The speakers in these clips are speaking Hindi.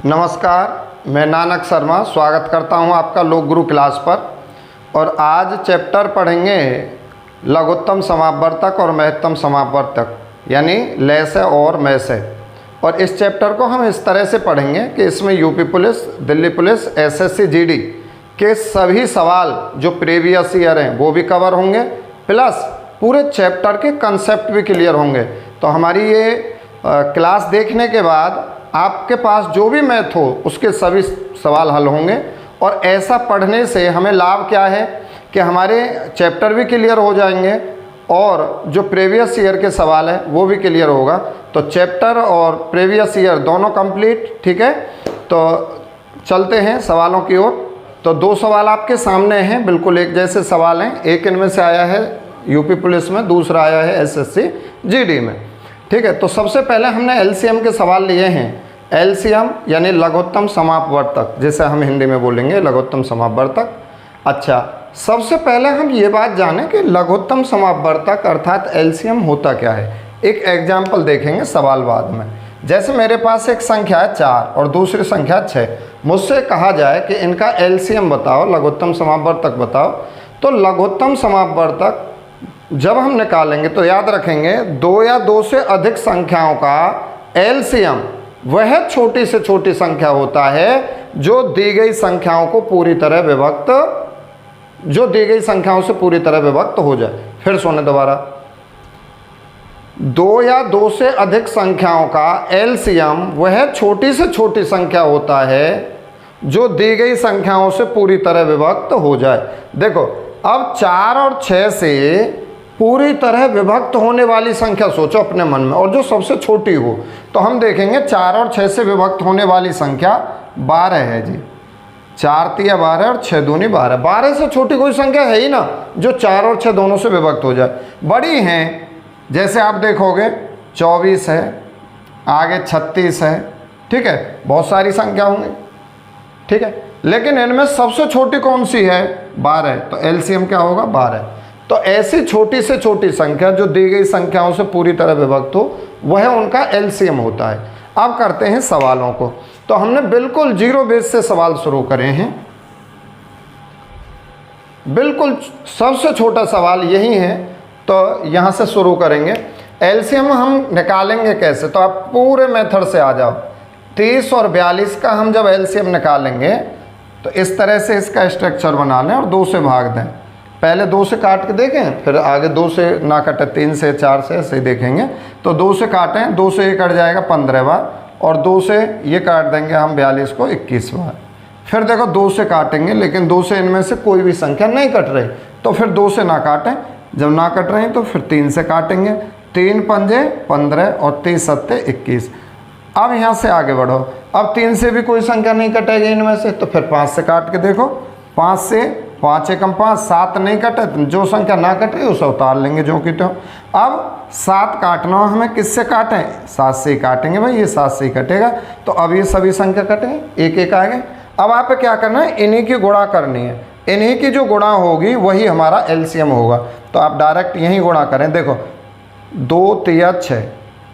नमस्कार, मैं नानक शर्मा स्वागत करता हूं आपका लोक गुरु क्लास पर। और आज चैप्टर पढ़ेंगे लघुत्तम समापवर्तक और महत्तम समापवर्तक, यानी लय से और मय से। और इस चैप्टर को हम इस तरह से पढ़ेंगे कि इसमें UP police, Delhi police, SSC GD के सभी सवाल जो प्रीवियस ईयर हैं वो भी कवर होंगे, प्लस पूरे चैप्टर के कंसेप्ट भी क्लियर होंगे। तो हमारी ये क्लास देखने के बाद आपके पास जो भी मैथ हो उसके सभी सवाल हल होंगे। और ऐसा पढ़ने से हमें लाभ क्या है कि हमारे चैप्टर भी क्लियर हो जाएंगे और जो प्रीवियस ईयर के सवाल हैं वो भी क्लियर होगा। तो चैप्टर और प्रीवियस ईयर दोनों कंप्लीट, ठीक है। तो चलते हैं सवालों की ओर। तो दो सवाल आपके सामने हैं, बिल्कुल एक जैसे सवाल हैं। एक इनमें से आया है यूपी पुलिस में, दूसरा आया है एसएससी जीडी में, ठीक है। तो सबसे पहले हमने एलसीएम के सवाल लिए हैं। एलसीएम यानी लघुत्तम समापवर्तक, जिसे हम हिंदी में बोलेंगे लघुत्तम समापवर्तक। अच्छा, सबसे पहले हम ये बात जानें कि लघुत्तम समापवर्तक अर्थात एलसीएम होता क्या है। एक एग्जाम्पल देखेंगे सवाल बाद में। जैसे मेरे पास एक संख्या है 4 और दूसरी संख्या 6, मुझसे कहा जाए कि इनका एलसीएम बताओ, लघुत्तम समापवर्तक बताओ। तो लघुत्तम समापवर्तक जब हम निकालेंगे तो याद रखेंगे 2 या 2 से अधिक संख्याओं का एलसीएम वह छोटी से छोटी संख्या होता है जो दी गई संख्याओं को पूरी तरह विभक्त, जो दी गई संख्याओं से पूरी तरह विभक्त हो जाए। फिर सुने दोबारा, 2 या 2 से अधिक संख्याओं का एलसीएम वह छोटी से छोटी संख्या होता है जो दी गई संख्याओं से पूरी तरह विभक्त हो जाए। देखो, अब 4 और 6 से पूरी तरह विभक्त होने वाली संख्या सोचो अपने मन में, और जो सबसे छोटी हो। तो हम देखेंगे 4 और 6 से विभक्त होने वाली संख्या 12 है जी। 4 तिया 12 और 6 दूनी 12। 12 से छोटी कोई संख्या है ही ना जो 4 और 6 दोनों से विभक्त हो जाए। बड़ी हैं, जैसे आप देखोगे 24 है, आगे 36 है, ठीक है, बहुत सारी संख्या होंगी, ठीक है। लेकिन इनमें सबसे छोटी कौन सी है? 12। तो एलसीएम क्या होगा? 12। तो ऐसी छोटी से छोटी संख्या जो दी गई संख्याओं से पूरी तरह विभक्त हो, वह उनका एलसीएम होता है। अब करते हैं सवालों को। तो हमने बिल्कुल जीरो बेस से सवाल शुरू करे हैं। बिल्कुल सबसे छोटा सवाल यही है, तो यहाँ से शुरू करेंगे। एलसीएम हम निकालेंगे कैसे? तो आप पूरे मेथड से आ जाओ। 30 और 42 का हम जब एलसीएम निकालेंगे तो इस तरह से इसका स्ट्रक्चर बना लें और 2 से भाग दें। पहले 2 से काट के देखें, फिर आगे 2 से ना कटे, 3 से 4 से ऐसे ही देखेंगे। तो 2 से काटें, 2 से ये कट जाएगा 15 बार, और 2 से ये काट देंगे हम 42 को 21 बार। फिर देखो 2 से काटेंगे, लेकिन 2 से इनमें से कोई भी संख्या नहीं कट रही, तो फिर 2 से ना काटें। जब ना कट रही तो फिर 3 से काटेंगे। 3 पंजे 15 और 3 सत्ते 21। अब यहाँ से आगे बढ़ो। अब 3 से भी कोई संख्या नहीं कटेगी इनमें से, तो फिर 5 से काट के देखो। 5 से 5 एकम 5, 7 नहीं कटे, तो जो संख्या ना कटे उसे उतार लेंगे जो कि। तो अब 7 काटना है हमें, किससे काटें? 7 से ही काटेंगे भाई, ये 7 से ही कटेगा। तो अब ये सभी संख्या कटेंगे, एक एक आगे। अब आप क्या करना है? इन्हीं की गुणा करनी है। इन्हीं की जो गुणा होगी वही हमारा एलसीएम होगा। तो आप डायरेक्ट यहीं गुणा करें। देखो 2 तिया 6,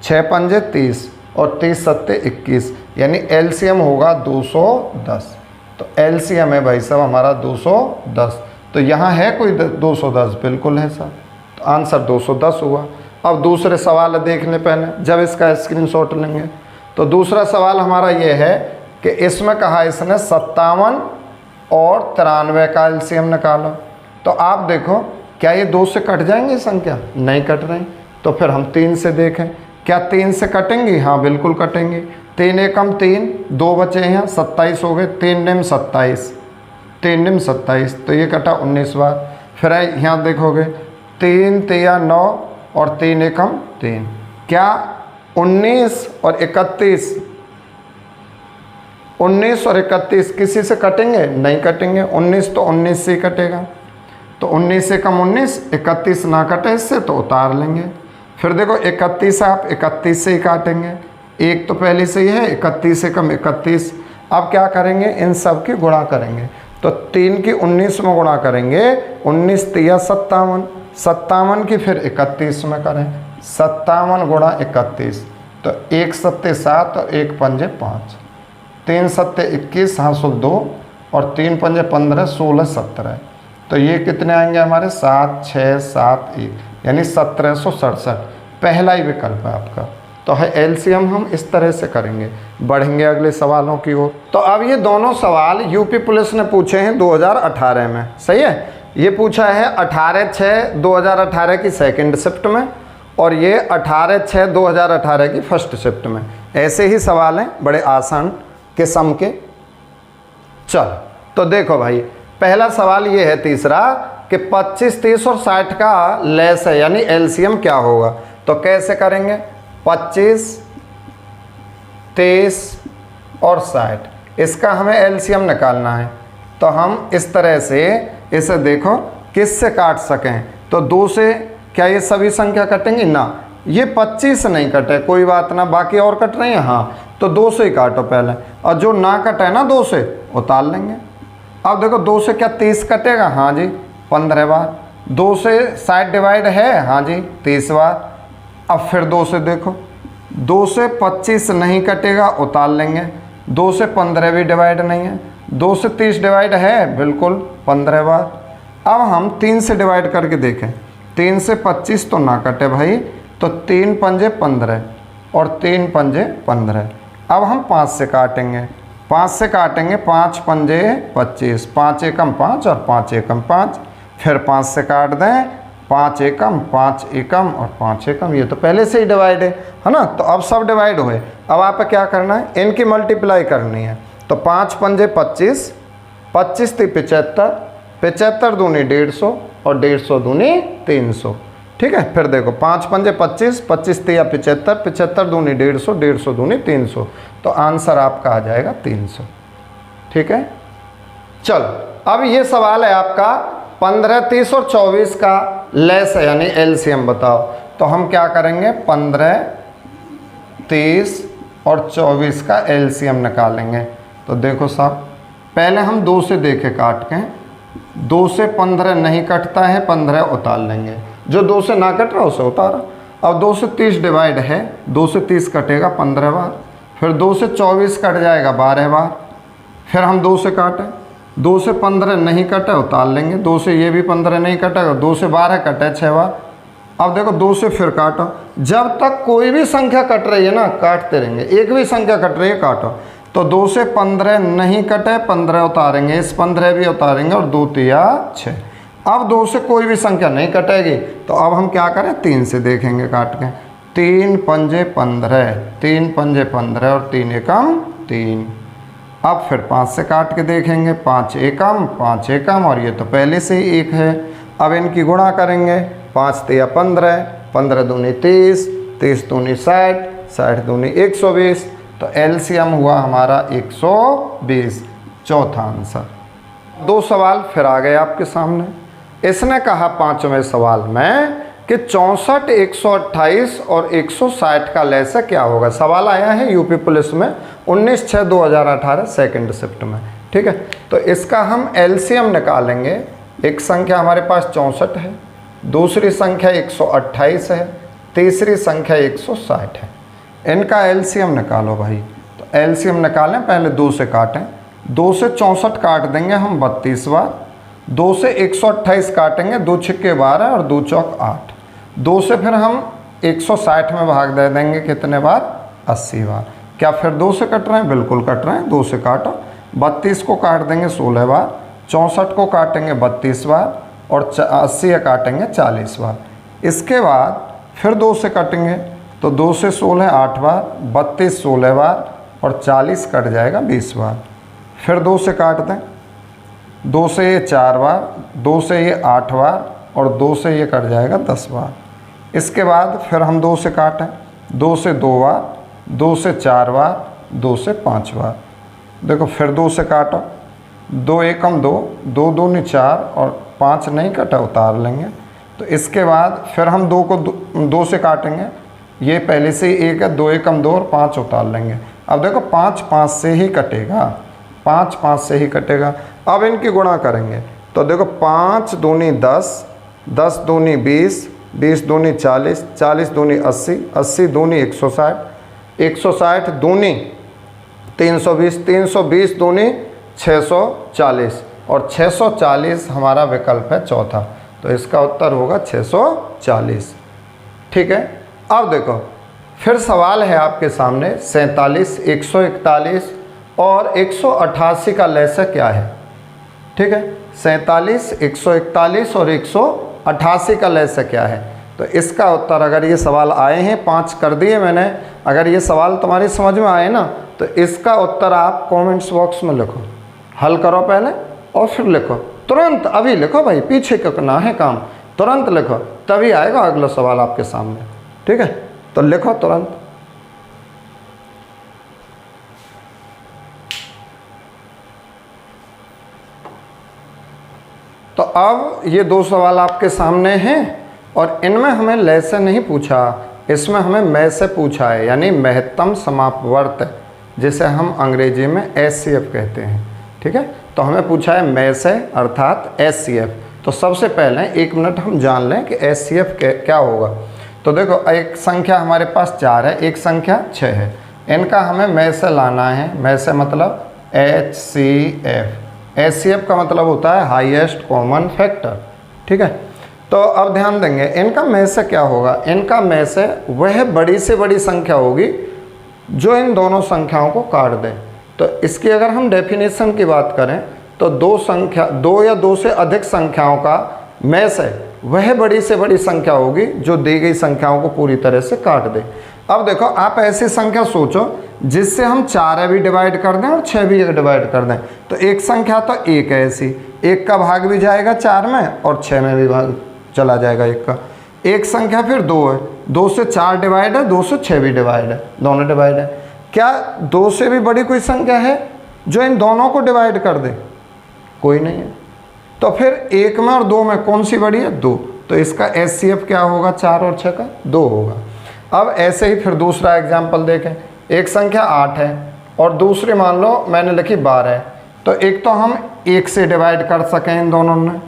6 पंजे 30 और 30 सत्ते 21, यानी एलसीएम होगा 210। तो एलसीएम है भाई साहब हमारा 210। तो यहाँ है कोई 210? बिल्कुल है सर। तो आंसर 210 हुआ। अब दूसरे सवाल देख लें पहले, जब इसका स्क्रीनशॉट लेंगे। तो दूसरा सवाल हमारा ये है कि इसमें कहा इसने 57 और 93 का एलसीएम निकालो। तो आप देखो, क्या ये 2 से कट जाएंगे संख्या? नहीं कट रही। तो फिर हम 3 से देखें, क्या 3 से कटेंगी? हाँ बिल्कुल कटेंगी। 3 एकम 3, 2 बचे हैं, 27 हो गए। 3 निम 27, 3 निम 27, तो ये कटा 19 बार। फिर यहाँ देखोगे 3 तिया 9 और 3 एकम 3, क्या 19 और 31, 19 और 31 किसी से कटेंगे? नहीं कटेंगे। 19 तो 19 से ही कटेगा। तो 19 से कम 19, 31 ना कटे इससे तो उतार लेंगे। फिर देखो 31 आप 31 से ही काटेंगे, एक तो पहले से ही है। 31 से कम 31। अब क्या करेंगे? इन सब की गुणा करेंगे। तो 3 की 19 में गुणा करेंगे, 19 तिया 57, 57 की फिर 31 में करें, 57 गुणा 31, तो 1 सत्ते 7 और 1 पंजे 5। 3 सत्ते 21, हासुल 2 और 3 पंजे 15, 16 17। तो ये कितने आएंगे हमारे 7 6 7 1 यानी 1767। पहला ही विकल्प है आपका। तो है एलसीएम हम इस तरह से करेंगे। बढ़ेंगे अगले सवालों की ओर। तो अब ये दोनों सवाल यूपी पुलिस ने पूछे हैं 2018 में, सही है। ये पूछा है 18/6/2018 की सेकंड शिफ्ट में और ये 18/6/2018 की फर्स्ट शिफ्ट में। ऐसे ही सवाल हैं बड़े आसान किस्म के। चल तो देखो भाई, पहला सवाल ये है तीसरा कि 25, 30 और 60 का लेस है यानी एलसीएम क्या होगा। तो कैसे करेंगे, 25, 30 और 60 इसका हमें एलसीएम निकालना है। तो हम इस तरह से इसे देखो किस से काट सकें। तो 2 से क्या ये सभी संख्या कटेंगी ना, ये 25 नहीं कटे कोई बात ना, बाकी और कट रही हैं हाँ, तो 2 से ही काटो पहले, और जो ना कटे ना 2 से उतार लेंगे। अब देखो 2 से क्या 30 कटेगा, हाँ जी 15 बार। 2 से 60 डिवाइड है, हाँ जी 30 बार। अब फिर 2 से देखो, 2 से 25 नहीं कटेगा, उतार लेंगे। 2 से 15 भी डिवाइड नहीं है। 2 से 30 डिवाइड है, बिल्कुल 15 बार। अब हम 3 से डिवाइड करके देखें, 3 से 25 तो ना कटे भाई, तो 3 पंजे 15 और 3 पंजे 15। अब हम 5 से काटेंगे, 5 से काटेंगे, 5 पंजे 25, 5 एकम 5 और 5 एकम 5। फिर 5 से काट दें, 5 एकम 5 एकम और 5 एकम, ये तो पहले से ही डिवाइड है ना। तो अब सब डिवाइड हुए। अब आप क्या करना है, इनकी मल्टीप्लाई करनी है। तो 5 पंजे 25, 25 थी 75, 75 दूनी 150 और 150 दूनी 300। ठीक है, फिर देखो 5 पंजे 25, 25 थी 75, 75 दूनी 150, 150 दूनी 300। तो आंसर आपका आ जाएगा 300। ठीक है, चलो अब ये सवाल है आपका 15, 30 और 24 का लेस है यानी एलसीएम बताओ। तो हम क्या करेंगे, 15, 30 और 24 का एलसीएम निकालेंगे। तो देखो साहब, पहले हम 2 से देखे काट के, 2 से 15 नहीं कटता है, 15 उतार लेंगे। जो 2 से ना कट रहा उसे उतारा। अब 2 से 30 डिवाइड है, 2 से 30 कटेगा 15 बार। फिर 2 से 24 कट जाएगा 12 बार। फिर हम 2 से काटें, 2 से 15 नहीं कटे, उतार लेंगे। 2 से ये भी 15 नहीं कटेगा, 2 से 12 कटे 6 बार। अब देखो 2 से फिर काटो, जब तक कोई भी संख्या कट रही है ना काटते रहेंगे, एक भी संख्या कट रही है काटो। तो 2 से 15 नहीं कटे, 15 उतारेंगे, इस 15 भी उतारेंगे और 2 तिया 6। अब 2 से कोई भी संख्या नहीं कटेगी, तो अब हम क्या करें, 3 से देखेंगे काट के। 3 पंजे 15, 3 पंजे 15 और 3 एकम 3। अब फिर 5 से काट के देखेंगे, 5 एकम 5 एकम और ये तो पहले से ही 1 है। अब इनकी गुणा करेंगे, 5 तिया 15, 15 दूनी 30, 30 दूनी 60, 60 दूनी 120। तो एलसीएम हुआ हमारा 120, चौथा आंसर। 2 सवाल फिर आ गए आपके सामने। इसने कहा 5वें सवाल में कि 64, 128 और 160 का लेस क्या होगा। सवाल आया है यूपी पुलिस में 19/6/2018 सेकंड शिफ्ट में। ठीक है, तो इसका हम एलसीएम निकालेंगे। एक संख्या हमारे पास 64 है, दूसरी संख्या 128 है, तीसरी संख्या 160 है। इनका एलसीएम निकालो भाई। तो एलसीएम निकालें, पहले 2 से काटें। 2 से 64 काट देंगे हम 32 बार। 2 से 128 काटेंगे, 2 छिक्के 12 और 2 चौक 8। 2 से फिर हम 160 में भाग दे देंगे, कितने बार, 80 बार। क्या फिर 2 से कट रहे हैं, बिल्कुल कट रहे हैं। 2 से काटो, 32 को काट देंगे 16 बार, 64 को काटेंगे 32 बार और 80 काटेंगे 40 बार। इसके बाद फिर 2 से कटेंगे, तो 2 से 16 8 बार, 32 16 बार और 40 कट जाएगा 20 बार। फिर 2 से काट दें, 2 से ये 4 बार, 2 से ये 8 बार और 2 से ये कट जाएगा 10 बार। इसके बाद फिर हम 2 से काटें, 2 से 2 बार, 2 से 4 बार, 2 से 5 बार। देखो फिर 2 से काटो, 2 एकम 2, 2 दूनी 4 और 5 नहीं कटा, उतार लेंगे। तो इसके बाद फिर हम 2 को 2 से काटेंगे, ये पहले से ही 1 है, 2 एकम 2 और 5 उतार लेंगे। अब देखो 5 5 से ही कटेगा, 5 5 से ही कटेगा। अब इनकी गुणा करेंगे, तो देखो 5 दूनी 10, 10 दूनी 20, 20 दूनी 40, 40 दूनी 80, 80 दूनी 160, 160 दूनी 320, 320 दूनी 640 और 640 हमारा विकल्प है चौथा, तो इसका उत्तर होगा 640। ठीक है। अब देखो फिर सवाल है आपके सामने 47, 141 और 188 का लैसे क्या है। ठीक है, 47, 141 और 188 का लैसे क्या है। तो इसका उत्तर, अगर ये सवाल आए हैं 5 कर दिए मैंने, अगर ये सवाल तुम्हारी समझ में आए ना तो इसका उत्तर आप कमेंट्स बॉक्स में लिखो, हल करो पहले और फिर लिखो, तुरंत अभी लिखो भाई, पीछे करना है काम, तुरंत लिखो तभी आएगा अगला सवाल आपके सामने। ठीक है, तो लिखो तुरंत। तो अब ये 2 सवाल आपके सामने हैं और इनमें हमें ले से नहीं पूछा, इसमें हमें मैं से पूछा है, यानी महत्तम समापवर्त, जिसे हम अंग्रेजी में HCF कहते हैं। ठीक है, तो हमें पूछा है मैं से अर्थात HCF। तो सबसे पहले 1 मिनट हम जान लें कि HCF क्या होगा। तो देखो एक संख्या हमारे पास 4 है, एक संख्या 6 है, इनका हमें मैं से लाना है। मैं से मतलब HCF, HCF का मतलब होता है हाईएस्ट कॉमन फैक्टर। ठीक है, तो अब ध्यान देंगे इनका में से क्या होगा। इनका में से वह बड़ी से बड़ी संख्या होगी जो इन दोनों संख्याओं को काट दे। तो इसकी अगर हम डेफिनेशन की बात करें तो 2 या 2 से अधिक संख्याओं का में से वह बड़ी से बड़ी संख्या होगी जो दी गई संख्याओं को पूरी तरह से काट दे। अब देखो आप ऐसी संख्या सोचो जिससे हम 4 भी डिवाइड कर दें और 6 भी डिवाइड कर दें। तो एक संख्या तो 1 है ऐसी, 1 का भाग भी जाएगा 4 में और 6 में भी भाग चला जाएगा 1 का। एक संख्या फिर 2 है, 2 से 4 डिवाइड है, 2 से 6 भी डिवाइड है, दोनों डिवाइड है। क्या 2 से भी बड़ी कोई संख्या है जो इन दोनों को डिवाइड कर दे? कोई नहीं है। तो फिर 1 में और 2 में कौन सी बड़ी है? 2। तो इसका HCF क्या होगा? 4 और 6 का 2 होगा। अब ऐसे ही फिर दूसरा एग्जाम्पल देखें, एक संख्या 8 है और दूसरी मान लो मैंने लिखी 12 है। तो एक तो हम 1 से डिवाइड कर सकें इन दोनों ने,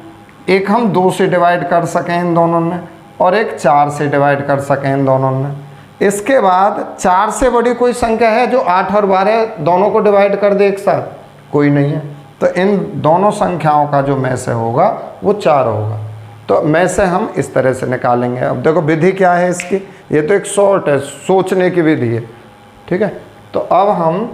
एक हम 2 से डिवाइड कर सकें इन दोनों ने, और एक 4 से डिवाइड कर सकें इन दोनों ने। इसके बाद 4 से बड़ी कोई संख्या है जो 8 और 12 दोनों को डिवाइड कर दे एक साथ? कोई नहीं है। तो इन दोनों संख्याओं का जो में से होगा वो 4 होगा। तो में से हम इस तरह से निकालेंगे। अब देखो विधि क्या है इसकी, ये तो एक शॉर्ट है, सोचने की विधि है। ठीक है, तो अब हम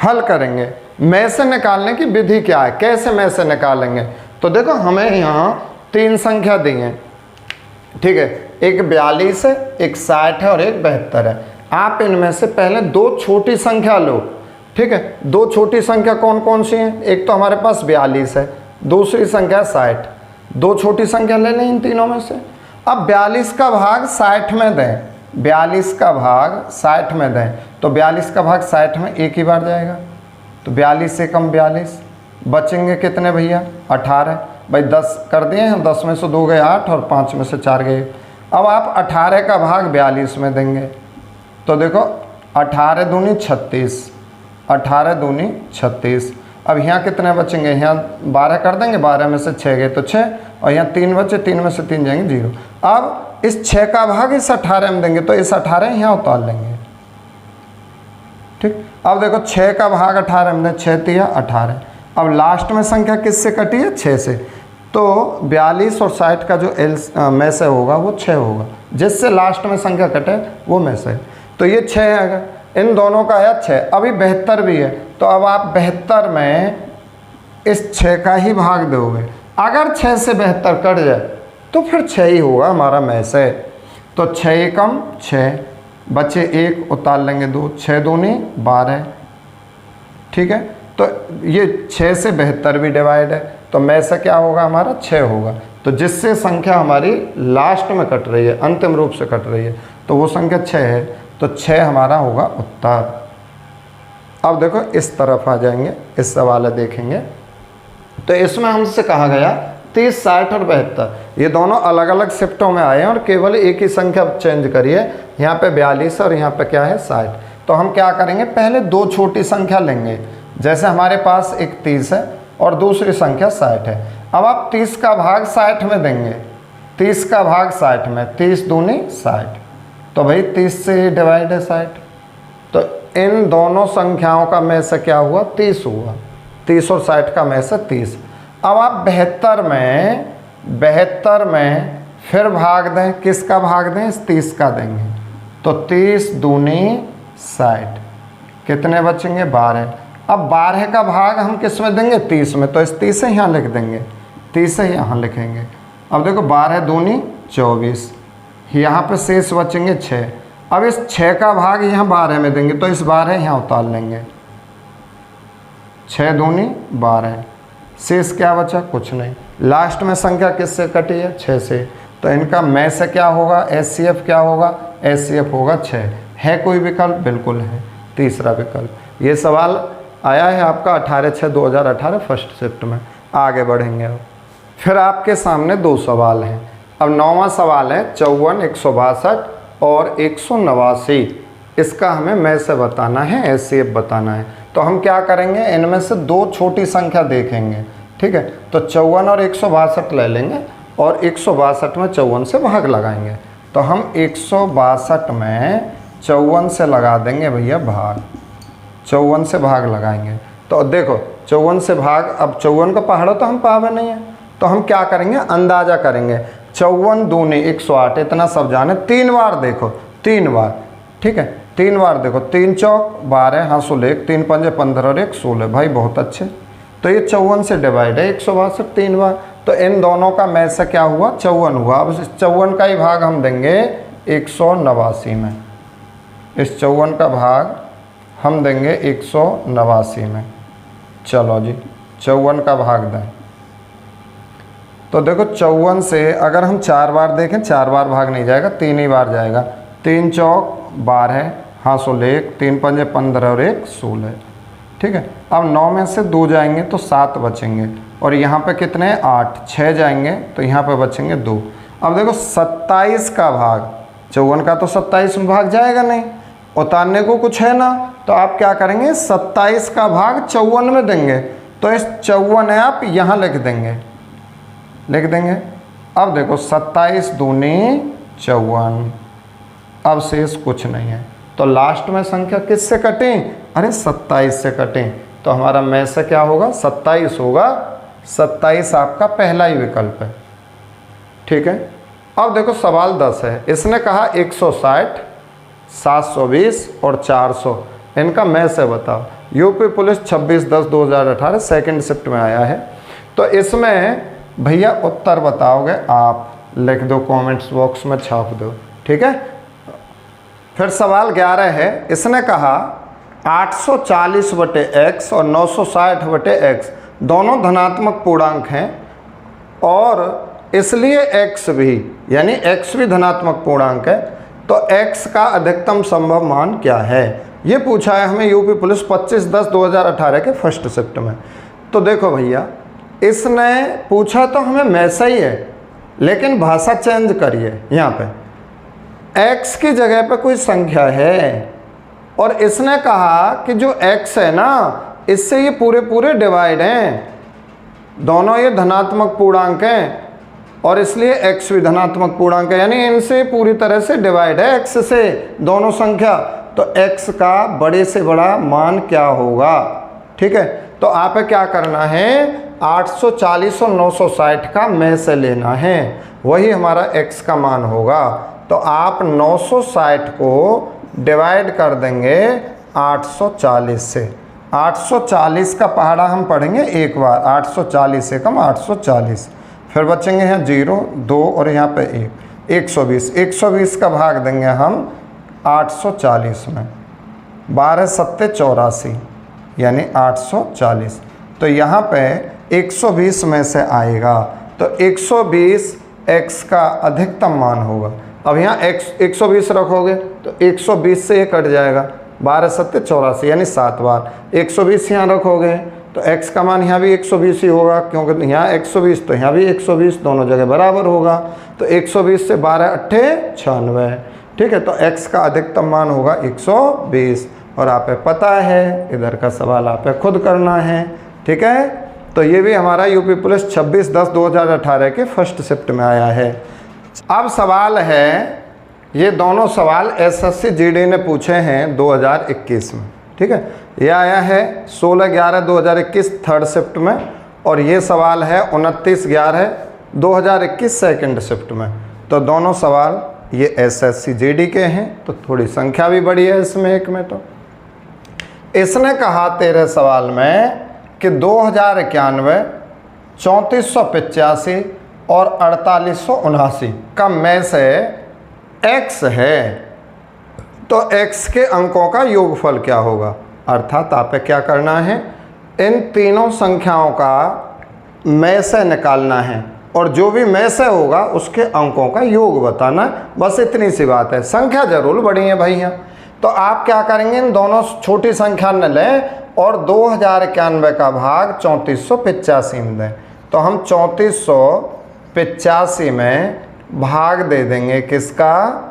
हल करेंगे। में से निकालने की विधि क्या है, कैसे में से निकालेंगे? तो देखो हमें यहाँ 3 संख्या दी हैं। ठीक है, एक 42 है, एक 60 है और एक 72 है। आप इनमें से पहले 2 छोटी संख्या लो। ठीक है, 2 छोटी संख्या कौन कौन सी हैं? एक तो हमारे पास 42 है, दूसरी संख्या 60। 2 छोटी संख्या ले लें इन तीनों में से। अब 42 का भाग 60 में दें, 42 का भाग 60 में दें, तो 42 का भाग 60 में एक ही बार जाएगा। तो 42 से कम 42, बचेंगे कितने भैया? 18। भाई 10 कर दिए हैं, 10 में से 2 गए 8 और 5 में से 4 गए। अब आप 18 का भाग 42 में देंगे, तो देखो 18 दूनी 36, 18 दूनी 36। अब यहाँ कितने बचेंगे? यहाँ 12 कर देंगे, 12 में से 6 गए तो 6, और यहाँ 3 बचे, 3 में से 3 जाएंगे 0। अब इस 6 का भाग इस 18 में देंगे, तो इस 18 यहाँ उतार लेंगे। ठीक, अब देखो 6 का भाग 18 में दें, 6 तिया 18। अब लास्ट में संख्या किससे कटी है? 6 से। तो 42 और 60 का जो में से होगा वो 6 होगा, जिससे लास्ट में संख्या कटे वो में से। तो ये 6 है, अगर इन दोनों का है 6। अभी 72 भी है, तो अब आप 72 में इस 6 का ही भाग दोगे। अगर 6 से 72 कट जाए तो फिर 6 ही होगा हमारा में से। तो 6 एकम 6, बचे 1 उतार लेंगे 2, 6 दूनी 12। ठीक है, तो ये 6 से 72 भी डिवाइड है, तो में से क्या होगा हमारा? 6 होगा। तो जिससे संख्या हमारी लास्ट में कट रही है, अंतिम रूप से कट रही है, तो वो संख्या 6 है। तो 6 हमारा होगा उत्तर। अब देखो इस तरफ आ जाएंगे, इस सवाल देखेंगे। तो इसमें हमसे कहा गया 30, 60 और 72 ये दोनों अलग अलग शिफ्टों में आए हैं और केवल एक ही संख्या चेंज करिए। यहाँ पे 42 और यहाँ पे क्या है? 60। तो हम क्या करेंगे? पहले 2 छोटी संख्या लेंगे। जैसे हमारे पास एक 30 है और दूसरी संख्या 60 है। अब आप 30 का भाग 60 में देंगे, 30 का भाग 60 में, 30 दूनी 60। तो भाई 30 से ही डिवाइड है 60, तो इन दोनों संख्याओं का में से क्या हुआ, 30 हुआ। 30 और 60 का में से 30। अब आप 72 में फिर भाग दें, किसका भाग दें, इस 30 का देंगे, तो 30 दूनी 60, कितने बचेंगे, 12। अब 12 का भाग हम किस में देंगे, 30 में, तो इस 30 से यहाँ लिख देंगे, 30 से यहाँ लिखेंगे। अब देखो 12 दूनी 24, यहाँ पे शेष बचेंगे 6। अब इस 6 का भाग यहाँ 12 में देंगे, तो इस 12 यहाँ उतार लेंगे, 6 दूनी 12, शेष क्या बचा, कुछ नहीं। लास्ट में संख्या किससे कटी है, 6 से, तो इनका में से क्या होगा, HCF क्या होगा, HCF होगा 6। है कोई विकल्प, बिल्कुल है, तीसरा विकल्प। ये सवाल आया है आपका 18/6/2018 फर्स्ट शिफ्ट में। आगे बढ़ेंगे अब, फिर आपके सामने 2 सवाल हैं। अब 9वां सवाल है 54, 162 और 189। इसका हमें में से बताना है, HCF बताना है। तो हम क्या करेंगे, इनमें से 2 छोटी संख्या देखेंगे, ठीक है। तो 54 और 162 ले लेंगे और 162 में 54 से भाग लगाएंगे। तो हम 162 में 54 से लगा देंगे भैया भाग, 54 से भाग लगाएंगे। तो देखो 54 से भाग, अब 54 का पहाड़ा तो हम पावे नहीं है, तो हम क्या करेंगे, अंदाजा करेंगे। 54 दूनी 108, इतना सब जाने। 3 बार देखो, 3 बार, ठीक है, 3 बार देखो, 3 चौक 12, हाँ 16, 3 पंजे 15 और 1 16, भाई बहुत अच्छे। तो ये 54 से डिवाइड है 162 3 बार, तो इन दोनों का में से क्या हुआ, 54 हुआ। अब इस 54 का ही भाग हम देंगे 189 में, इस 54 का भाग हम देंगे 189 में। चलो जी 54 का भाग दें, तो देखो 54 से अगर हम 4 बार देखें, 4 बार भाग नहीं जाएगा, 3 ही बार जाएगा। 3 चौक 12, हाँ 16, 3 पंजे 15 और 1 16, ठीक है। अब 9 में से 2 जाएंगे तो 7 बचेंगे, और यहाँ पे कितने हैं, 8, 6 जाएंगे तो यहाँ पे बचेंगे 2। अब देखो 27 का भाग, 54 का तो 27 में भाग जाएगा नहीं, उतारने को कुछ है ना, तो आप क्या करेंगे, 27 का भाग 54 में देंगे, तो इस 54 है आप यहाँ लिख देंगे, लिख देंगे। अब देखो 27 दूनी 54, अब शेष कुछ नहीं है, तो लास्ट में संख्या किससे कटें, अरे 27 से कटें, तो हमारा में से क्या होगा, 27 होगा। 27 आपका पहला ही विकल्प है, ठीक है। अब देखो सवाल 10 है, इसने कहा 160, 720 और 400, इनका में से बताओ। यूपी पुलिस 26/10/2018 सेकेंड शिफ्ट में आया है। तो इसमें भैया उत्तर बताओगे आप, लिख दो कमेंट्स बॉक्स में, छाप दो, ठीक है। फिर सवाल 11 है, इसने कहा 840/x और 960/x दोनों धनात्मक पूर्णांक हैं, और इसलिए x भी, यानी x भी धनात्मक पूर्णांक है, तो x का अधिकतम संभव मान क्या है, ये पूछा है हमें यूपी पुलिस 25/10/2018 के फर्स्ट शिफ्ट में। तो देखो भैया, इसने पूछा तो हमें में से ही है, लेकिन भाषा चेंज करिए। यहाँ पे x की जगह पे कोई संख्या है, और इसने कहा कि जो x है ना, इससे ये पूरे पूरे डिवाइड हैं, दोनों ये धनात्मक पूर्णांक हैं, और इसलिए x भी धनात्मक पूर्णांक है, यानी इनसे पूरी तरह से डिवाइड है x से दोनों संख्या। तो x का बड़े से बड़ा मान क्या होगा, ठीक है। तो आप क्या करना है, 840 और 960 का में से लेना है, वही हमारा x का मान होगा। तो आप 960 को डिवाइड कर देंगे 840 से। 840 का पहाड़ा हम पढ़ेंगे एक बार, 840 से कम 840, फिर बचेंगे यहाँ 0 2 और यहाँ पे 1, 120। 120 का भाग देंगे हम 840 में, 12 7 84, यानी 840। तो यहाँ पे 120 में से आएगा, तो 120 x का अधिकतम मान होगा। अब यहाँ x 120 रखोगे तो 120 से ये कट जाएगा, 12 7 84, यानी 7 बार। 120 यहाँ रखोगे तो x का मान यहाँ भी 120 ही होगा, क्योंकि यहाँ 120 तो यहाँ भी 120, दोनों जगह बराबर होगा। तो 120 से 12 8 96, ठीक है। तो x का अधिकतम मान होगा 120, और आप पता है, इधर का सवाल आप खुद करना है, ठीक है। तो ये भी हमारा यूपी पुलिस 26/10/2018 के फर्स्ट शिफ्ट में आया है। अब सवाल है ये दोनों सवाल एसएससी जीडी ने पूछे हैं 2021 में, ठीक है। ये आया है 16/11/2021 थर्ड शिफ्ट में, और ये सवाल है 29/11/2021 सेकंड शिफ्ट में। तो दोनों सवाल ये एसएससी जीडी के हैं, तो थोड़ी संख्या भी बड़ी है इसमें एक में। तो इसने कहा 13 सवाल में कि 2091, 3485 और 4879 का में से x है, तो x के अंकों का योगफल क्या होगा। अर्थात आपको क्या करना है, इन तीनों संख्याओं का में से निकालना है, और जो भी में से होगा उसके अंकों का योग बताना। बस इतनी सी बात है। संख्या जरूर बड़ी है भैया। तो आप क्या करेंगे, इन दोनों छोटी संख्या न लें और 2091 का भाग 3485 में दें। तो हम 3485 में भाग दे देंगे किसका,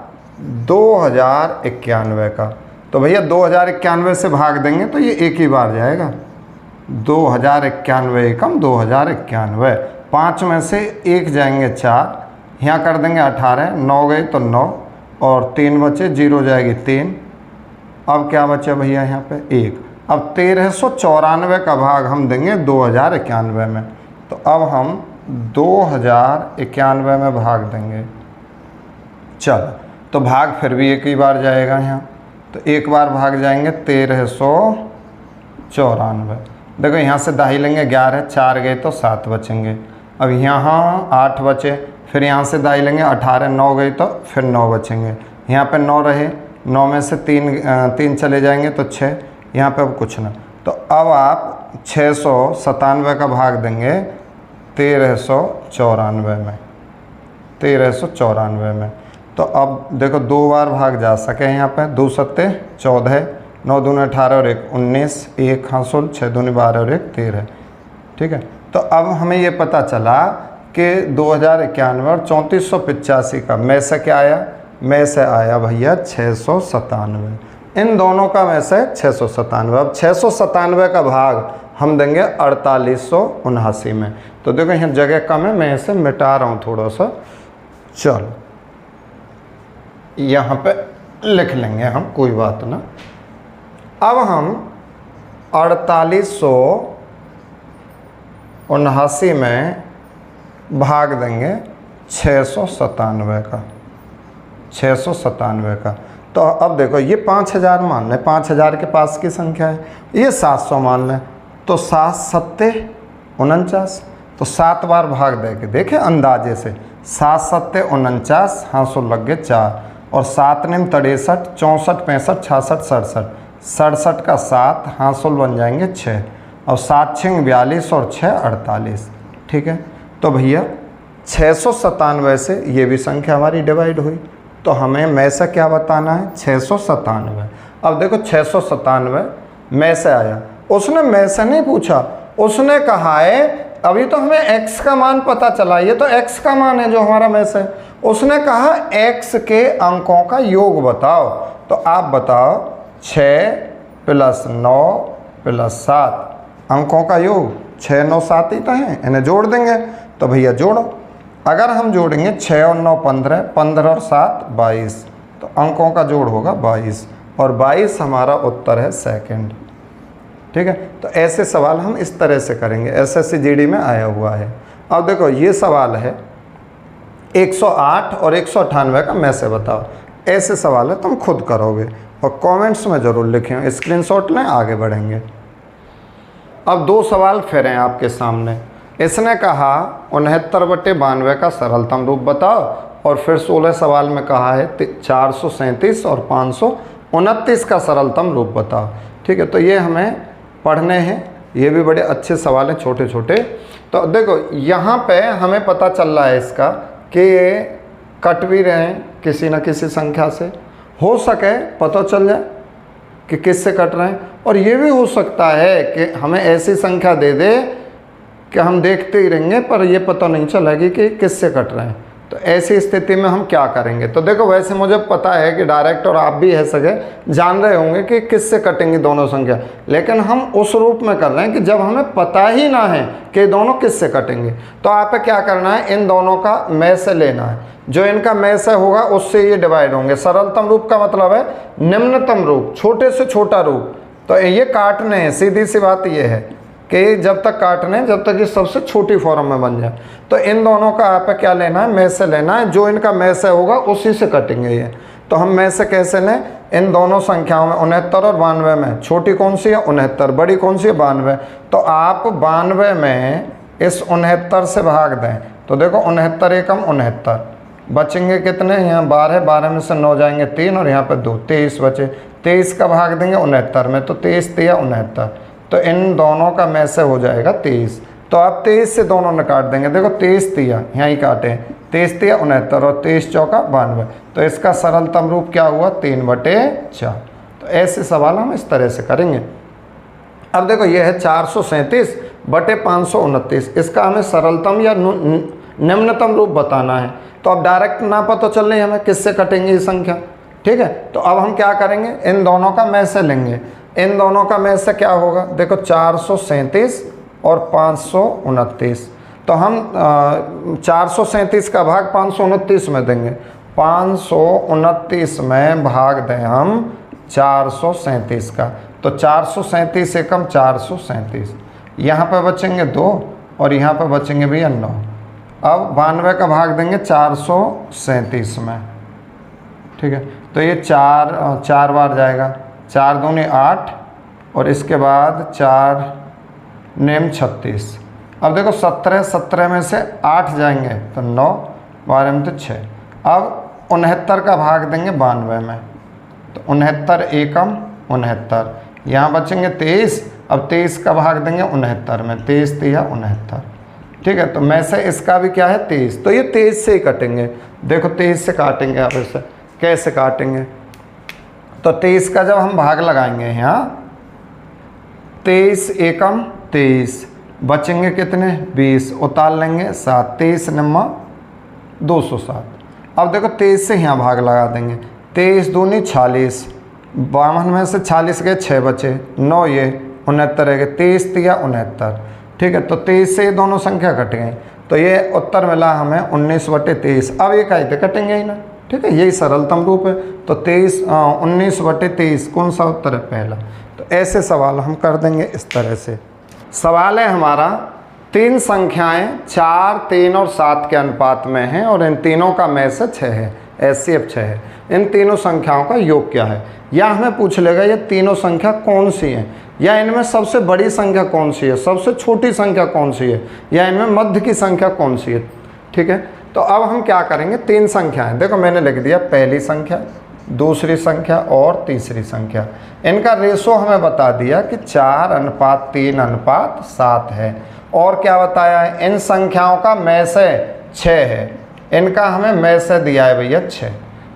2091 का। तो भैया 2091 से भाग देंगे तो ये एक ही बार जाएगा, 2091 एकम 2091। 5 में से 1 जाएंगे 4, यहाँ कर देंगे 18, 9 गए तो 9, और 3 बचे, 0 जाएगी 3। अब क्या बचे भैया यहाँ पे 1। अब 1394 का भाग हम देंगे 2091 में। तो अब हम 2091 में भाग देंगे। चलो, तो भाग फिर भी एक ही बार जाएगा यहाँ, तो एक बार भाग जाएंगे 1394। देखो यहाँ से दाही लेंगे 11, 4 गए तो 7 बचेंगे। अब यहाँ 8 बचे, फिर यहाँ से दाही लेंगे 18, 9 गई तो फिर 9 बचेंगे। यहाँ पे 9 रहे, 9 में से 3 चले जाएंगे तो 6, यहाँ पे अब कुछ ना। तो अब आप 697 का भाग देंगे 1394 में, 1394 में। तो अब देखो 2 बार भाग जा सके यहाँ पे, 2 सत्ते 14, 9 दूनी 18 और 1 19, 1 हासुल, 6 दूनी 12 और 1 13, ठीक है। तो अब हमें ये पता चला कि 2091 और 3485 का में से क्या आया, में से आया भैया 697। इन दोनों का में से 697। अब 697 का भाग हम देंगे 4879 में। तो देखो यहाँ जगह कम है, मैं इसे मिटा रहा हूँ थोड़ा सा। चलो यहाँ पे लिख लेंगे हम, कोई बात ना। अब हम 4879 में भाग देंगे 697 का, 697 का। तो अब देखो ये 5000 मान लें, 5000 के पास की संख्या है, ये 700 मान लें, तो 7 सत्ते 49, तो 7 बार भाग देंगे। देखें अंदाजे से 7 सत्ते 49, हासुल लग गए 4, और 7 निम 63, 64, 65, 66, 67, 67 का 7 हासुल बन जाएंगे 6, और 7 छिंग 42 और 6 48, ठीक है। तो भैया 697 से ये भी संख्या हमारी डिवाइड हुई, तो हमें में से क्या बताना है, 697। अब देखो 697 में से आया, उसने में से नहीं पूछा, उसने कहा है अभी तो हमें x का मान पता चला, ये तो x का मान है जो हमारा में से। उसने कहा x के अंकों का योग बताओ। तो आप बताओ 6 + 9 + 7 अंकों का योग, 6 9 7 ही तो हैं, इन्हें जोड़ देंगे। तो भैया जोड़ो, अगर हम जोड़ेंगे 6 और 9 15, 15 और 7 22, तो अंकों का जोड़ होगा 22, और 22 हमारा उत्तर है सेकंड, ठीक है। तो ऐसे सवाल हम इस तरह से करेंगे, एसएससी जीडी में आया हुआ है। अब देखो ये सवाल है 108 और 198 का में से बताओ। ऐसे सवाल है तुम खुद करोगे और कमेंट्स में ज़रूर लिखें, स्क्रीनशॉट लें, आगे बढ़ेंगे। अब 2 सवाल फिर हैं आपके सामने। इसने कहा 69/92 का सरलतम रूप बताओ, और फिर 16 सवाल में कहा है 437 और 529 का सरलतम रूप बताओ, ठीक है। तो ये हमें पढ़ने हैं, ये भी बड़े अच्छे सवाल हैं, छोटे छोटे। तो देखो यहाँ पे हमें पता चल रहा है इसका कि ये कट भी रहे हैं किसी न किसी संख्या से, हो सके पता चल जाए कि किससे कट रहे हैं, और ये भी हो सकता है कि हमें ऐसी संख्या दे दे कि हम देखते ही रहेंगे पर ये पता नहीं चलेगी कि किससे कट रहे हैं। तो ऐसी स्थिति में हम क्या करेंगे? तो देखो वैसे मुझे पता है कि डायरेक्ट और आप भी है सके जान रहे होंगे कि किससे कटेंगी दोनों संख्या, लेकिन हम उस रूप में कर रहे हैं कि जब हमें पता ही ना है कि दोनों किससे कटेंगे। तो आप क्या करना है, इन दोनों का में से लेना है, जो इनका में से होगा उससे ये डिवाइड होंगे। सरलतम रूप का मतलब है निम्नतम रूप, छोटे से छोटा रूप। तो ये काटने हैं, सीधी सी बात ये है कि जब तक काटने जब तक ये सबसे छोटी फॉर्म में बन जाए। तो इन दोनों का आप क्या लेना है, में से लेना है, जो इनका में से होगा उसी से कटेंगे ये। तो हम में से कैसे लें, इन दोनों संख्याओं में 69 और 92 में छोटी कौन सी है 69, बड़ी कौन सी है 92। तो आप 92 में इस 69 से भाग दें, तो देखो 69 एकम 69, बचेंगे कितने, यहाँ 12, 12 में से 9 जाएंगे 3 और यहाँ पर 2, 23 बचे। 23 का भाग देंगे 69 में, तो 23 तिया 69, तो इन दोनों का में से हो जाएगा 23। तो आप 23 से दोनों ने काट देंगे, देखो 23 तिया यहाँ ही काटे, 23 तिया 69 और 23 चौका 92। तो इसका सरलतम रूप क्या हुआ 3/4। तो ऐसे सवाल हम इस तरह से करेंगे। अब देखो ये है 437/529, इसका हमें सरलतम या निम्नतम रूप बताना है। तो अब डायरेक्ट ना पता चल रही हमें किससे कटेंगे ये संख्या, ठीक है। तो अब हम क्या करेंगे, इन दोनों का में से लेंगे। इन दोनों का में से क्या होगा, देखो 437 और 529। तो हम 437 का भाग 529 में देंगे, 529 में भाग दें हम 437 का, तो 437 एकम 437, यहाँ पर बचेंगे 2 और यहाँ पर बचेंगे भैया 9। अब 92 का भाग देंगे 437 में, ठीक है। तो ये 4 बार जाएगा, 4 दूनी 8 और इसके बाद 4 नेम 36। अब देखो 17 में से 8 जाएंगे तो 9, 12 में तो 6। अब 69 का भाग देंगे 92 में, तो 69 एकम 69, यहाँ बचेंगे 23। अब 23 का भाग देंगे 69 में, 23 तिया 69, ठीक है। तो में से इसका भी क्या है 23, तो ये 23 से ही कटेंगे। देखो 23 से काटेंगे, आप इसे कैसे काटेंगे, तो 23 का जब हम भाग लगाएंगे यहाँ 23 एकम 23, बचेंगे कितने 20, उतार लेंगे 7, 23 नम्मा 207। अब देखो 23 से यहाँ भाग लगा देंगे, 23 दूनी 46, 52 में से 46 गए 6 बचे, 9 ये 69 है, 23 तिया 69, ठीक है। तो 23 से ये दोनों संख्या कट गई, तो ये उत्तर मिला हमें 19/23। अब ये कायदे कटेंगे ही ना, ठीक है, यही सरलतम रूप है। तो 19/23 कौन सा उत्तर है, पहला। तो ऐसे सवाल हम कर देंगे इस तरह से। सवाल है हमारा, 3 संख्याएं 4, 3 और 7 के अनुपात में हैं और इन तीनों का में से 6 है, HCF 6 है। इन तीनों संख्याओं का योग क्या है, या हमें पूछ लेगा ये तीनों संख्या कौन सी हैं, या इनमें सबसे बड़ी संख्या कौन सी है, सबसे छोटी संख्या कौन सी है, या इनमें मध्य की संख्या कौन सी है, ठीक है। तो अब हम क्या करेंगे, 3 संख्याएं, देखो मैंने लिख दिया, पहली संख्या, दूसरी संख्या और तीसरी संख्या। इनका रेशो हमें बता दिया कि 4:3:7 है, और क्या बताया है, इन संख्याओं का में से 6 है, इनका हमें में से दिया है भैया 6।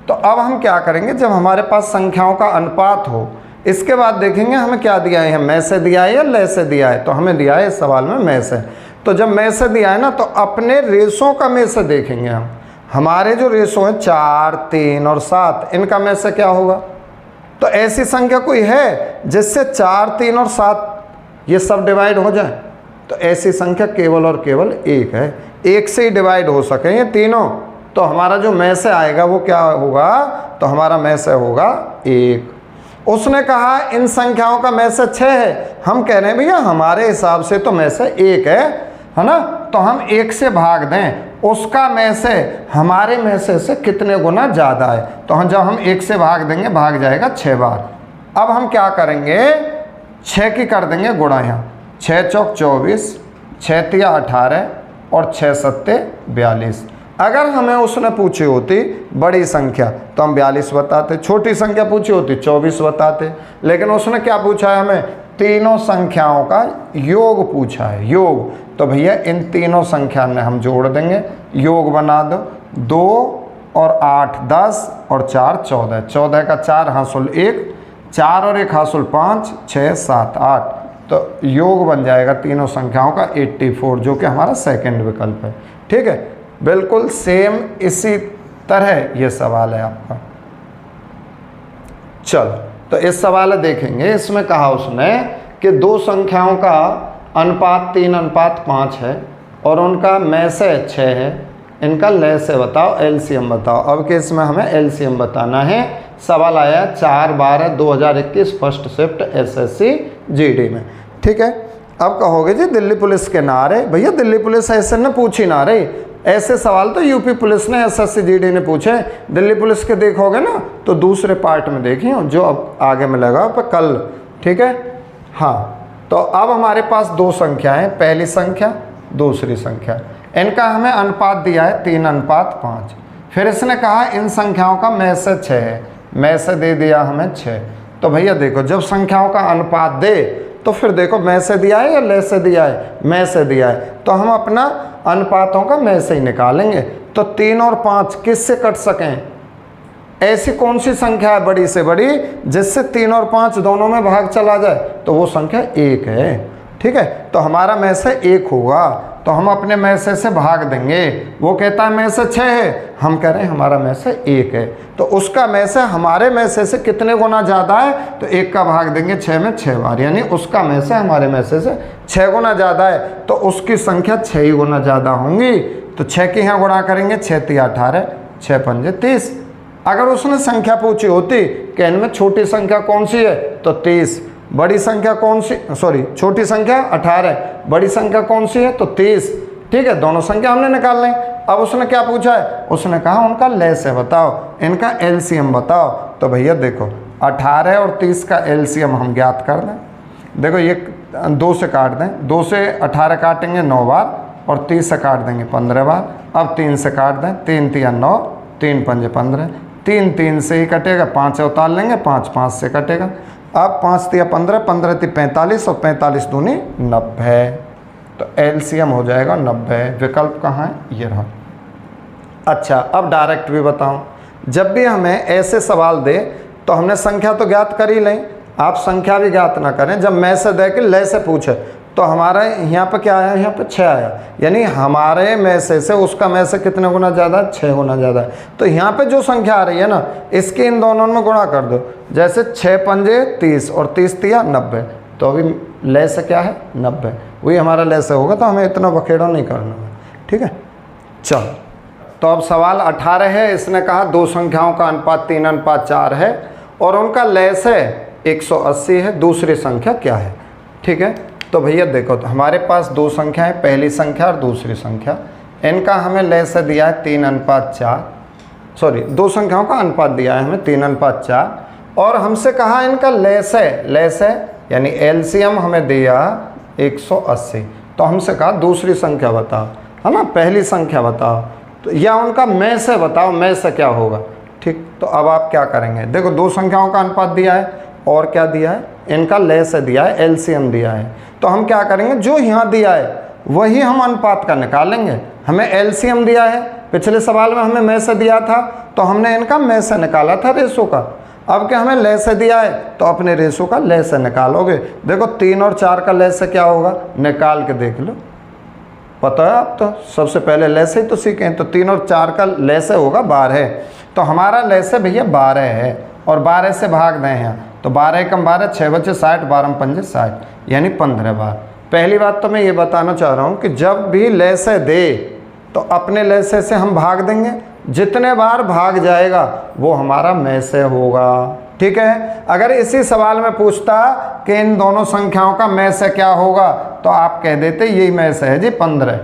तो अब हम क्या करेंगे, जब हमारे पास संख्याओं का अनुपात हो, इसके बाद देखेंगे हमें क्या दिया है, में से दिया है या ले से दिया है। तो हमें दिया है इस सवाल में में से, तो जब में से दिया है ना, तो अपने रेशो का में से देखेंगे हम। हमारे जो रेशो है 4, 3 और 7, इनका में से क्या होगा। तो ऐसी संख्या कोई है जिससे 4, 3 और 7 ये सब डिवाइड हो जाए, तो ऐसी संख्या केवल और केवल एक है, एक से ही डिवाइड हो सके ये तीनों। तो हमारा जो में से आएगा वो क्या होगा, तो हमारा में से होगा 1। उसने कहा इन संख्याओं का में से 6 है, हम कह रहे हैं भैया हमारे हिसाब से तो में से 1 है ना। तो हम 1 से भाग दें, उसका में से हमारे में से कितने गुना ज़्यादा है। तो हम जब हम 1 से भाग देंगे, भाग जाएगा 6 बार। अब हम क्या करेंगे, 6 की कर देंगे गुणा, यहाँ 6 चौक 24, 6 तिया 18 और 6 सत्ते 42। अगर हमें उसने पूछी होती बड़ी संख्या तो हम 42 बताते, छोटी संख्या पूछी होती 24 बताते, लेकिन उसने क्या पूछा है, हमें तीनों संख्याओं का योग पूछा है, योग। तो भैया इन तीनों संख्या में हम जोड़ देंगे, योग बना दो, 2 और 8 10 और 4 14, 14 का 4 हासुल 1, 4 और 1 हासुल 5, 6 7 8। तो योग बन जाएगा तीनों संख्याओं का 84, जो कि हमारा सेकंड विकल्प है, ठीक है। बिल्कुल सेम इसी तरह ये सवाल है आपका। चलो तो इस सवाल देखेंगे, इसमें कहा उसने कि दो संख्याओं का अनुपात 3:5 है और उनका में से 6 है, इनका लय से बताओ, एलसीएम बताओ। अब के इसमें हमें एलसीएम बताना है। सवाल आया 4/12/2021 फर्स्ट शिफ्ट एसएससी जीडी में। ठीक है, अब कहोगे जी दिल्ली पुलिस के ना रहे, भैया दिल्ली पुलिस ऐसे न पूछी ना रही, ऐसे सवाल तो यूपी पुलिस ने एसएससी जीडी ने पूछे। दिल्ली पुलिस के देखोगे ना तो दूसरे पार्ट में देखिए जो अब आगे मिलेगा पर कल। ठीक है, हाँ तो अब हमारे पास दो संख्याएं, पहली संख्या दूसरी संख्या, इनका हमें अनुपात दिया है 3:5। फिर इसने कहा इन संख्याओं का में से 6 है, में से दे दिया हमें 6। तो भैया देखो जब संख्याओं का अनुपात दे तो फिर देखो में से दिया है या ले से दिया है, में से दिया है, तो हम अपना अनुपातों का में से ही निकालेंगे। तो 3 और 5 किससे कट सकें? ऐसी कौन सी संख्या है बड़ी से बड़ी जिससे 3 और 5 दोनों में भाग चला जाए? तो वो संख्या 1 है। ठीक है, तो हमारा में से 1 होगा, तो हम अपने में से भाग देंगे। वो कहता है में से 6 है, हम कह रहे हैं हमारा में से 1 है, तो उसका में से हमारे में से कितने गुना ज़्यादा है? तो 1 का भाग देंगे 6 में 6 बार, यानी उसका में से हमारे में से 6 गुना ज़्यादा है, तो उसकी संख्या 6 ही गुना ज़्यादा होंगी। तो 6 के यहाँ गुणा करेंगे, 6 × 18, 6 × 5 = 30। अगर उसने संख्या पूछी होती कि इनमें छोटी संख्या कौन सी है, तो 30, बड़ी संख्या कौन सी, सॉरी छोटी संख्या 18, बड़ी संख्या कौन सी है, तो 30। ठीक है, दोनों संख्या हमने निकाल लें। अब उसने क्या पूछा है? उसने कहा उनका लय से बताओ, इनका एलसीएम बताओ। तो भैया देखो 18 और 30 का एलसीएम हम ज्ञात कर दें। देखो ये 2 से काट दें, 2 से 18 काटेंगे 9 बार और 30 से काट देंगे 15 बार। अब 3 से काट दें, 3 × 3 = 9, 3 × 5 = 15, 3 3 से ही कटेगा, 5 से उतार लेंगे, 5 5 से कटेगा। अब 5 × 3 = 15, 15 × 3 = 45 और 45 दूनी 90। तो एलसीएम हो जाएगा 90। विकल्प कहाँ है? ये रहा। अच्छा, अब डायरेक्ट भी बताऊं, जब भी हमें ऐसे सवाल दे तो हमने संख्या तो ज्ञात कर ही लें, आप संख्या भी ज्ञात ना करें। जब में से दे के लय से पूछे तो हमारा यहाँ पे क्या आया? यहाँ पे 6 आया, यानी हमारे में से उसका में से कितने गुना ज़्यादा? 6 गुना ज़्यादा है। तो यहाँ पे जो संख्या आ रही है ना, इसके इन दोनों में गुणा कर दो। जैसे 6 × 5 = 30 और 30 × 3 = 90, तो अभी लय से क्या है? 90, वही हमारा लय से होगा, तो हमें इतना बखेड़ा नहीं करना है। ठीक है, चलो तो अब सवाल 18 है। इसने कहा दो संख्याओं का अनुपात 3:4 है और उनका लय से 180 है, दूसरी संख्या क्या है? ठीक है, तो भैया देखो तो हमारे पास दो संख्या है, पहली संख्या और दूसरी संख्या। इनका हमें लय से दिया है 3:4, सॉरी दो संख्याओं का अनुपात दिया है हमें 3:4 और हमसे कहा इनका लय से यानी एलसीएम हमें दिया 180। तो हमसे कहा दूसरी संख्या बताओ, है ना, पहली संख्या बताओ, तो या उनका में से बताओ, में से क्या होगा। ठीक, तो अब आप क्या करेंगे? देखो दो संख्याओं का अनुपात दिया है और क्या दिया है? इनका लय से दिया है, एलसीएम दिया है। तो हम क्या करेंगे? जो यहाँ दिया है वही हम अनुपात का निकालेंगे। हमें एलसीएम दिया है, पिछले सवाल में हमें में से दिया था, तो हमने इनका में से निकाला था रेशो का। अब क्या हमें लय से दिया है, तो अपने रेशो का लय से निकालोगे। देखो 3 और 4 का लय से क्या होगा? निकाल के देख लो, पता है आप तो सबसे पहले लय से ही तो सीखें। तो 3 और 4 का लय से होगा 12, तो हमारा लय से भैया 12 है और 12 से भाग दें यहाँ, तो 12 × 12 6 बचे 60, 12 × 5 = 60, यानी 15 बार। पहली बात तो मैं ये बताना चाह रहा हूँ कि जब भी लय से दे तो अपने लय से हम भाग देंगे, जितने बार भाग जाएगा वो हमारा में से होगा। ठीक है, अगर इसी सवाल में पूछता कि इन दोनों संख्याओं का में से क्या होगा, तो आप कह देते यही में से है जी 15,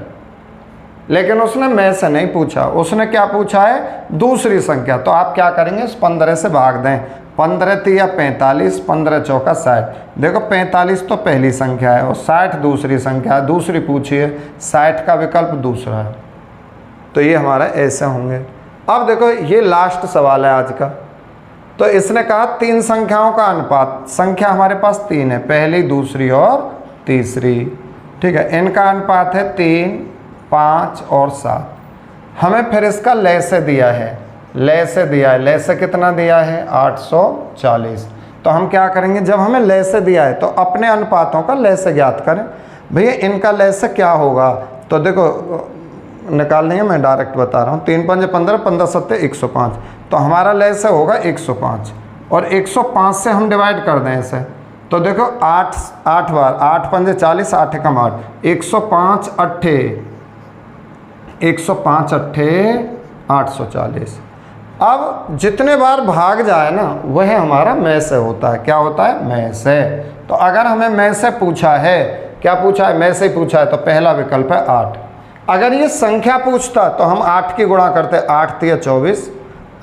लेकिन उसने में से नहीं पूछा, उसने क्या पूछा है? दूसरी संख्या। तो आप क्या करेंगे? इस 15 से भाग दें, 15 × 3 = 45, 15 × 4 = 60। देखो 45 तो पहली संख्या है और 60 दूसरी संख्या है, दूसरी पूछी है, 60 का विकल्प दूसरा है। तो ये हमारा ऐसे होंगे। अब देखो ये लास्ट सवाल है आज का। तो इसने कहा 3 संख्याओं का अनुपात, संख्या हमारे पास 3 है, पहली, दूसरी और तीसरी। ठीक है, इनका अनुपात है 3, 5 और 7। हमें फिर इसका लय से दिया है, लय से दिया है, लय से कितना दिया है? 840। तो हम क्या करेंगे? जब हमें लय से दिया है तो अपने अनुपातों का लय से ज्ञात करें। भैया इनका लय से क्या होगा? तो देखो निकालनी है, मैं डायरेक्ट बता रहा हूँ। 3 पंजे 15, 15 सत्ते 105, तो हमारा लैस होगा 105, और 105 से हम डिवाइड कर दें इसे, तो देखो 8 बार, 8 पंजे 40, 8 एकम 8, 105 अट्ठे 840। अब जितने बार भाग जाए ना वह हमारा में से होता है। क्या होता है? में से। तो अगर हमें में से पूछा है, क्या पूछा है? में से ही पूछा है, तो पहला विकल्प है 8। अगर ये संख्या पूछता तो हम 8 की गुणा करते, 8 तिया 24,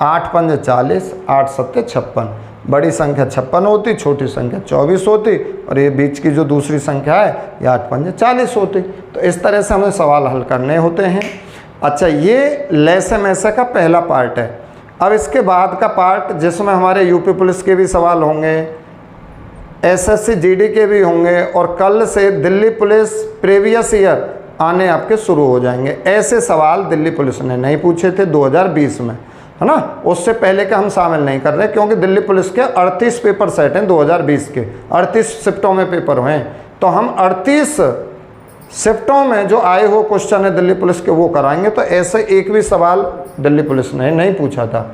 8 पंजे 40, 8 सत्ते 56। बड़ी संख्या 56 होती, छोटी संख्या 24 होती, और ये बीच की जो दूसरी संख्या है ये 8 पंजे 40 होती। तो इस तरह से हमें सवाल हल करने होते हैं। अच्छा, ये लैसे मैसे का पहला पार्ट है। अब इसके बाद का पार्ट जिसमें हमारे यूपी पुलिस के भी सवाल होंगे, एसएससी जीडी के भी होंगे, और कल से दिल्ली पुलिस प्रीवियस ईयर आने आपके शुरू हो जाएंगे। ऐसे सवाल दिल्ली पुलिस ने नहीं पूछे थे 2020 में, है ना। उससे पहले के हम शामिल नहीं कर रहे, क्योंकि दिल्ली पुलिस के 38 पेपर सेट हैं 2020 के, 38 शिफ्टों में पेपर हुए हैं। तो हम 38 शिफ्टों में जो आए हो क्वेश्चन है दिल्ली पुलिस के वो कराएंगे। तो ऐसे एक भी सवाल दिल्ली पुलिस ने नहीं पूछा था।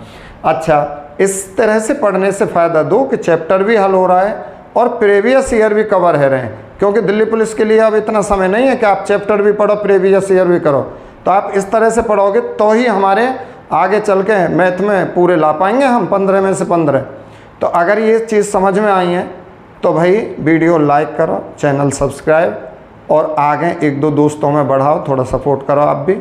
अच्छा, इस तरह से पढ़ने से फ़ायदा दो कि चैप्टर भी हल हो रहा है और प्रीवियस ईयर भी कवर है रहे हैं, क्योंकि दिल्ली पुलिस के लिए अब इतना समय नहीं है कि आप चैप्टर भी पढ़ो प्रीवियस ईयर भी करो। तो आप इस तरह से पढ़ोगे तो ही हमारे आगे चल के मैथ में पूरे ला पाएंगे हम 15 में से 15। तो अगर ये चीज़ समझ में आई है तो भाई वीडियो लाइक करो, चैनल सब्सक्राइब, और आगे 1-2 दोस्तों में बढ़ाओ, थोड़ा सपोर्ट करो आप भी।